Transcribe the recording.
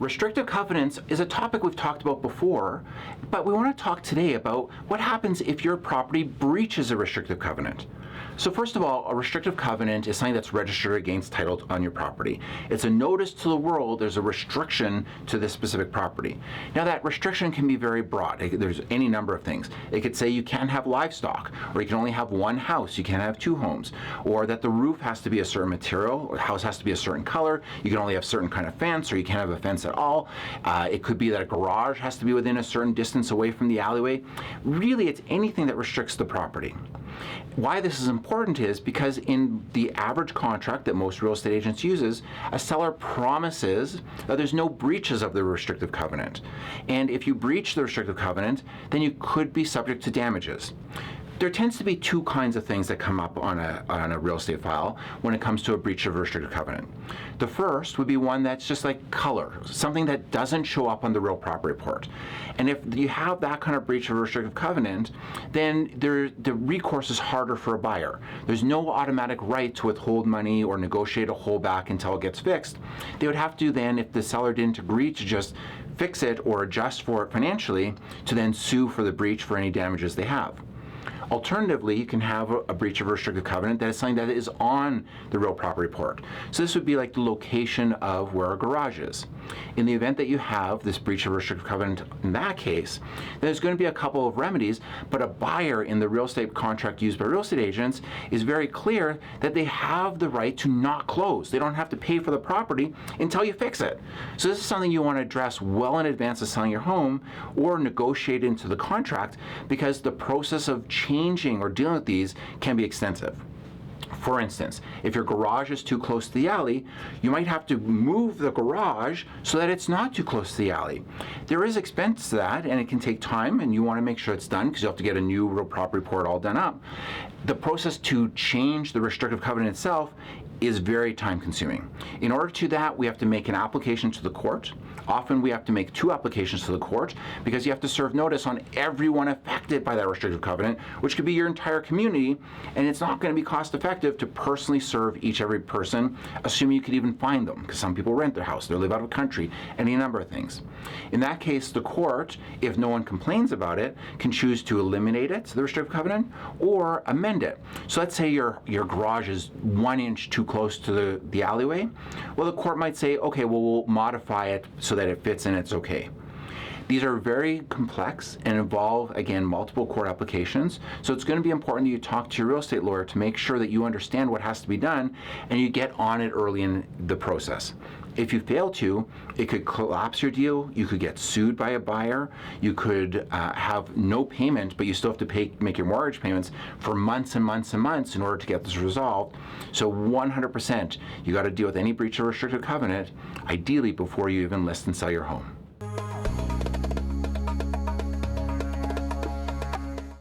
Restrictive covenants is a topic we've talked about before, but we want to talk today about what happens if your property breaches a restrictive covenant. So first of all, a restrictive covenant is something that's registered against title on your property. It's a notice to the world there's a restriction to this specific property. Now that restriction can be very broad. There's any number of things. It could say you can't have livestock, or you can only have one house, you can't have two homes, or that the roof has to be a certain material, or the house has to be a certain color, you can only have certain kind of fence, or you can't have a fence at all. It could be that a garage has to be within a certain distance away from the alleyway. Really, it's anything that restricts the property. Why this is important is because in the average contract that most real estate agents uses, a seller promises that there's no breaches of the restrictive covenant. And if you breach the restrictive covenant, then you could be subject to damages. There tends to be two kinds of things that come up on a real estate file when it comes to a breach of a restrictive covenant. The first would be one that's just like color, something that doesn't show up on the real property report. And if you have that kind of breach of a restrictive covenant, then the recourse is harder for a buyer. There's no automatic right to withhold money or negotiate a holdback until it gets fixed. They would have to then, if the seller didn't agree to just fix it or adjust for it financially, to then sue for the breach for any damages they have. Alternatively, you can have a breach of a restrictive covenant that is something that is on the real property report. So this would be like the location of where a garage is. In the event that you have this breach of a restrictive covenant in that case, there's going to be a couple of remedies, but a buyer in the real estate contract used by real estate agents is very clear that they have the right to not close. They don't have to pay for the property until you fix it. So this is something you want to address well in advance of selling your home or negotiate into the contract, because the process of changing or dealing with these can be extensive. For instance, if your garage is too close to the alley, you might have to move the garage so that it's not too close to the alley. There is expense to that, and it can take time, and you want to make sure it's done because you have to get a new real property report all done up. The process to change the restrictive covenant itself is very time consuming. In order to that, we have to make an application to the court. Often we have to make two applications to the court because you have to serve notice on everyone affected by that restrictive covenant, which could be your entire community, and it's not going to be cost effective to personally serve every person, assuming you could even find them, because some people rent their house, they live out of the country, any number of things. In that case, the court, if no one complains about it, can choose to eliminate it, the restrictive covenant, or amend it. So let's say your garage is 1 inch too close to the alleyway. Well, the court might say, okay, well, we'll modify it so that it fits and it's okay. These are very complex and involve, again, multiple court applications. So it's going to be important that you talk to your real estate lawyer to make sure that you understand what has to be done and you get on it early in the process. If you fail to, it could collapse your deal. You could get sued by a buyer. You could have no payment, but you still have to make your mortgage payments for months and months and months in order to get this resolved. So 100%, you got to deal with any breach of restrictive covenant, ideally before you even list and sell your home.